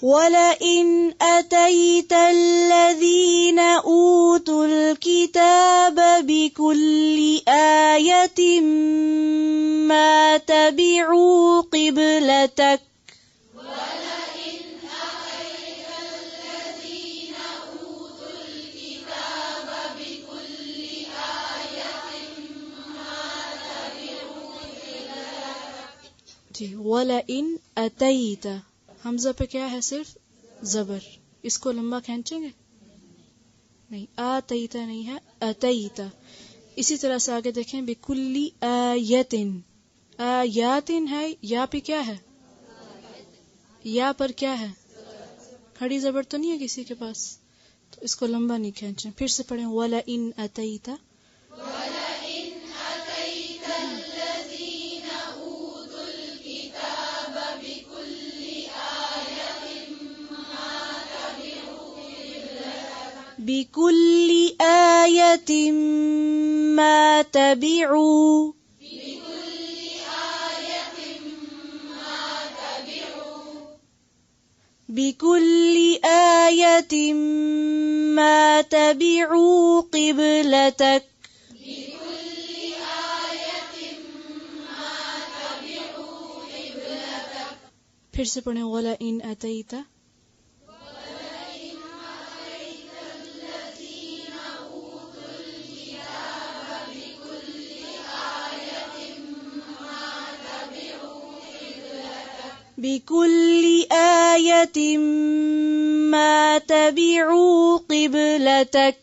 وَلَئِنْ أَتَيْتَ الَّذِينَ أُوتُوا الْكِتَابَ بِكُلِّ آيَةٍ مَا تَبِعُوا قِبْلَتَكَ جی. وَلَئِنْ أَتَيْتَ حمزہ پہ کیا ہے؟ صرف زبر. اس کو لمبا کھینچیں گے نہیں. آتیت نہیں ہے، اتیت. اسی طرح سے آگے دیکھیں بِكُلِّ آیَةٍ. آیاتٍ ہے، یا پہ کیا ہے؟ یا پر کیا ہے؟ کھڑی زبر تو نہیں ہے کسی کے پاس، تو اس کو لمبا نہیں کھینچیں. پھر سے پڑھیں وَلَئِنْ أَتَيْتَ بِكُلِّ آيَةٍ مَا تَبِعُوا بِكُلِّ آيَةٍ مَا تَبِعُوا قِبْلَتَكَ. پھر سے پڑھیں وَلَئِنْ أَتَيْتَ بِكُلِّ آيَةٍ مَا تَبِعُوا قِبْلَتَكَ.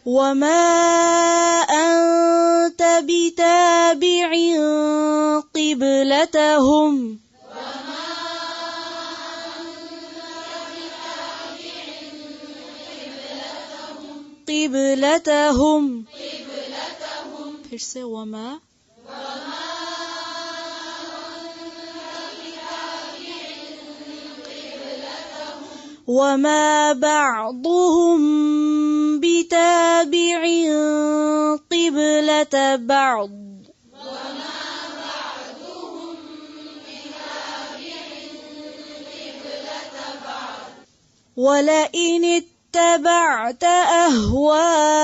وَمَا أَنْتَ بِتَابِعٍ قِبْلَتَهُمْ پھر سے وما بعضهم بتابع قبلة بعض. وَلَئِنِ اتَّبَعْتَ أَهْوَاءَهُمْ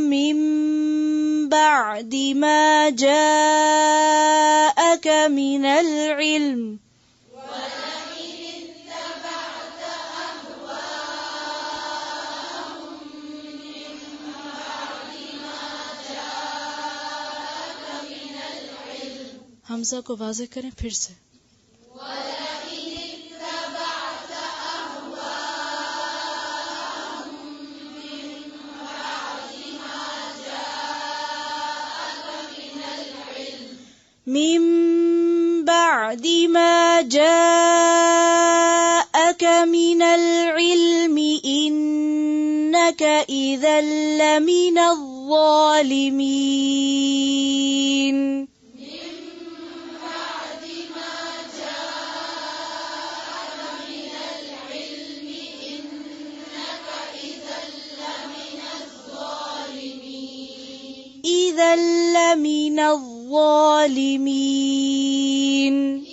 مِنْ بَعْدِ مَا جَاءَكَ مِنَ الْعِلْمِ حمزہ کو واضح کریں پھر سے. من بعد ما جاءك من العلم إنك إذا لمن الظالمين. إذا لمن الظالمين.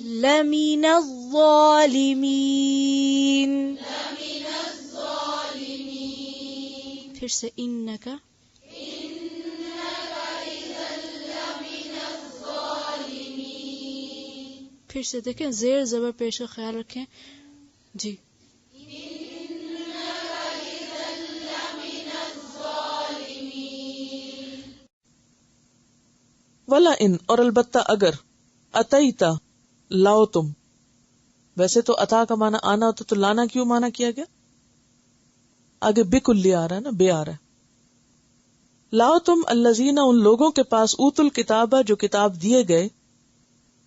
لمن الظالمين. پھر سے إنك پھر سے دیکھیں زیر زبر پیش کا خیال رکھیں جی. ولا ان اور البتہ اگر اتیتا لاؤ تم. ویسے تو اتا کا معنی آنا ہوتا تو لانا کیوں معنی کیا گیا؟ آگے بکلی آ رہا ہے نا، بے آ رہا ہے. لاؤ تم الذین ان لوگوں کے پاس اوت الکتاب جو کتاب دیے گئے،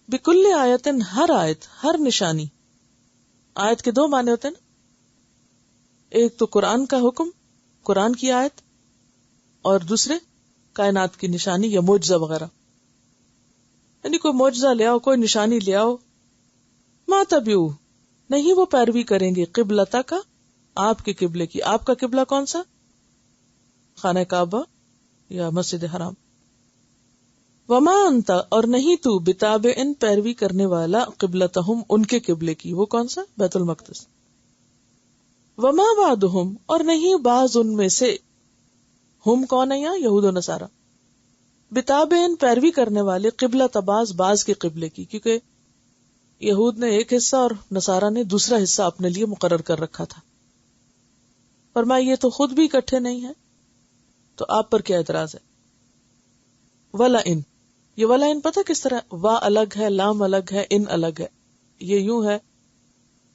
بکل آیتن ہر آیت ہر نشانی. آیت کے دو معنی ہوتے ہیں نا، ایک تو قرآن کا حکم قرآن کی آیت، اور دوسرے کائنات کی نشانی یا معجزہ وغیرہ. یعنی کوئی معجزہ لے آؤ، کوئی نشانی لے آؤ. ما تبعو نہیں وہ پیروی کریں گے، قبلتا کا آپ کے قبلے کی. آپ کا قبلہ کون سا؟ خانہ کعبہ یا مسجد حرام. وما انت اور نہیں تو بتابعن پیروی کرنے والا قبلتہم ان کے قبلے کی. وہ کون سا؟ بیت المقدس. وما بعضهم اور نہیں بعض ان میں سے. ہم کون ہے یہاں؟ یہود و نصارہ. بتابعن پیروی کرنے والے قبلۃ بعض کے قبلے کی، کیونکہ یہود نے ایک حصہ اور نصارہ نے دوسرا حصہ اپنے لیے مقرر کر رکھا تھا. فرمایا یہ تو خود بھی اکٹھے نہیں ہیں، تو آپ پر کیا اعتراض ہے؟ ولا ان، یہ ولا ان پتہ کس طرح؟ وا الگ ہے، لام الگ ہے، ان الگ ہے. یہ یوں ہے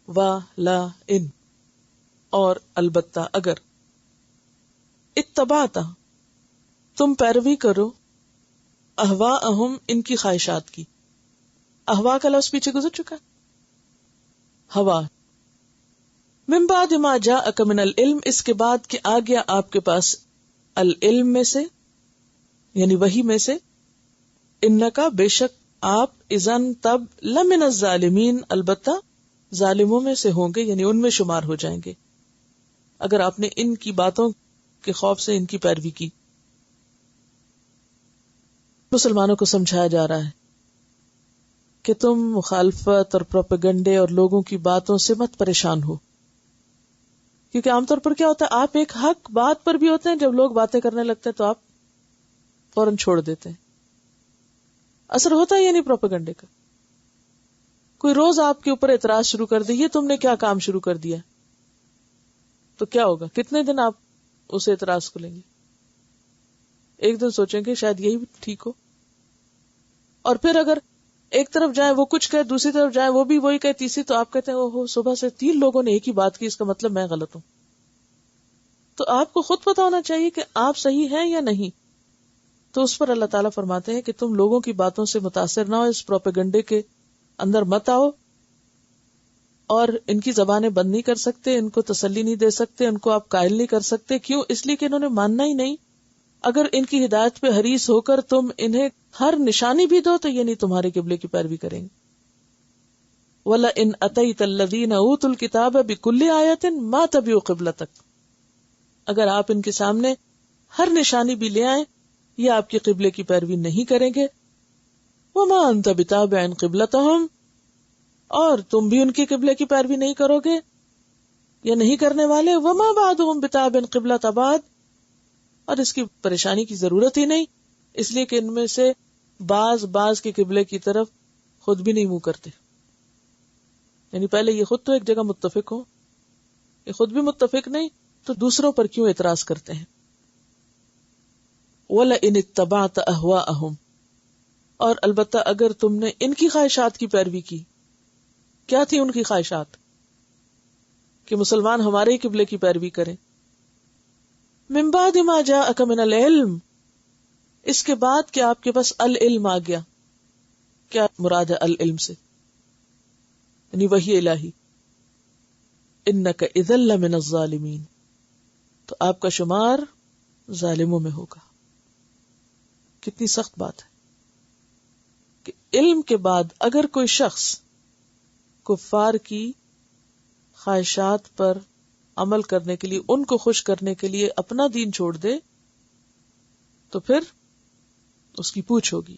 وا لا ان. اور البتہ اگر اتبعتا تم پیروی کرو اہواءہم ان کی خواہشات کی. اہوا کا لفظ پیچھے گزر چکا. ہوا من بعد ما جاءک من العلم، اس کے بعد کہ آ گیا آپ کے پاس العلم میں سے، یعنی وحی میں سے. انکا بے شک آپ اذن تب لمن الظالمین، البتہ ظالموں میں سے ہوں گے، یعنی ان میں شمار ہو جائیں گے اگر آپ نے ان کی باتوں کے خوف سے ان کی پیروی کی. مسلمانوں کو سمجھایا جا رہا ہے کہ تم مخالفت اور پروپیگنڈے اور لوگوں کی باتوں سے مت پریشان ہو، کیونکہ عام طور پر کیا ہوتا ہے، آپ ایک حق بات پر بھی ہوتے ہیں، جب لوگ باتیں کرنے لگتے ہیں تو آپ فوراً چھوڑ دیتے ہیں. اثر ہوتا ہے یہ نہیں پروپیگنڈے کا. کوئی روز آپ کے اوپر اعتراض شروع کر دے، یہ تم نے کیا کام شروع کر دیا، تو کیا ہوگا؟ کتنے دن آپ اس اعتراض کو لیں گے؟ ایک دن سوچیں گے شاید یہی ٹھیک ہو، اور پھر اگر ایک طرف جائیں وہ کچھ کہے، دوسری طرف جائیں وہ بھی وہی کہے، تیسری تو آپ کہتے ہیں اوہو صبح سے 3 لوگوں نے ایک ہی بات کی، اس کا مطلب میں غلط ہوں. تو آپ کو خود پتا ہونا چاہیے کہ آپ صحیح ہیں یا نہیں. تو اس پر اللہ تعالیٰ فرماتے ہیں کہ تم لوگوں کی باتوں سے متاثر نہ ہو، اس پروپیگنڈے کے اندر مت آؤ، اور ان کی زبانیں بند نہیں کر سکتے، ان کو تسلی نہیں دے سکتے، ان کو آپ قائل نہیں کر سکتے. کیوں؟ اس لیے کہ انہوں نے ماننا ہی نہیں. اگر ان کی ہدایت پہ حریص ہو کر تم انہیں ہر نشانی بھی دو تو یہ نہیں تمہارے قبلے کی پیروی کریں گے. وَلَئِنْ أَتَيْتَ الَّذِينَ أُوتُوا الْكِتَابَ بِكُلِّ آيَةٍ مَا تَبِعُوا قِبْلَتَكَ، اگر آپ ان کے سامنے ہر نشانی بھی لے آئیں یہ آپ کے قبلے کی پیروی نہیں کریں گے. وَمَا أَنْتَ بِتَابِعٍ قِبْلَتَهُمْ، اور تم بھی ان کی قبلے کی پیروی نہیں کرو گے یا نہیں کرنے والے. وَمَا بَعْضُهُمْ بِتَابِعٍ قِبْلَةَ بَعْضٍ، اور اس کی پریشانی کی ضرورت ہی نہیں، اس لیے کہ ان میں سے بعض کے قبلے کی طرف خود بھی نہیں منہ کرتے. یعنی پہلے یہ خود تو ایک جگہ متفق ہو، یہ خود بھی متفق نہیں تو دوسروں پر کیوں اعتراض کرتے ہیں. وَلَئِنِ اتَّبَعْتَ أَهْوَاءَهُمْ، اور البتہ اگر تم نے ان کی خواہشات کی پیروی کی. کیا تھی ان کی خواہشات؟ کہ مسلمان ہمارے ہی قبلے کی پیروی کریں. من بعد ما جاءک من العلم، اس کے بعد کہ آپ کے پاس العلم آ گیا. کیا مراد ہے العلم سے؟ یعنی وحی الہی. انک اذا لمن الظالمین، تو آپ کا شمار ظالموں میں ہوگا. کتنی سخت بات ہے کہ علم کے بعد اگر کوئی شخص کفار کی خواہشات پر عمل کرنے کے لیے، ان کو خوش کرنے کے لیے اپنا دین چھوڑ دے تو پھر اس کی پوچھ ہوگی.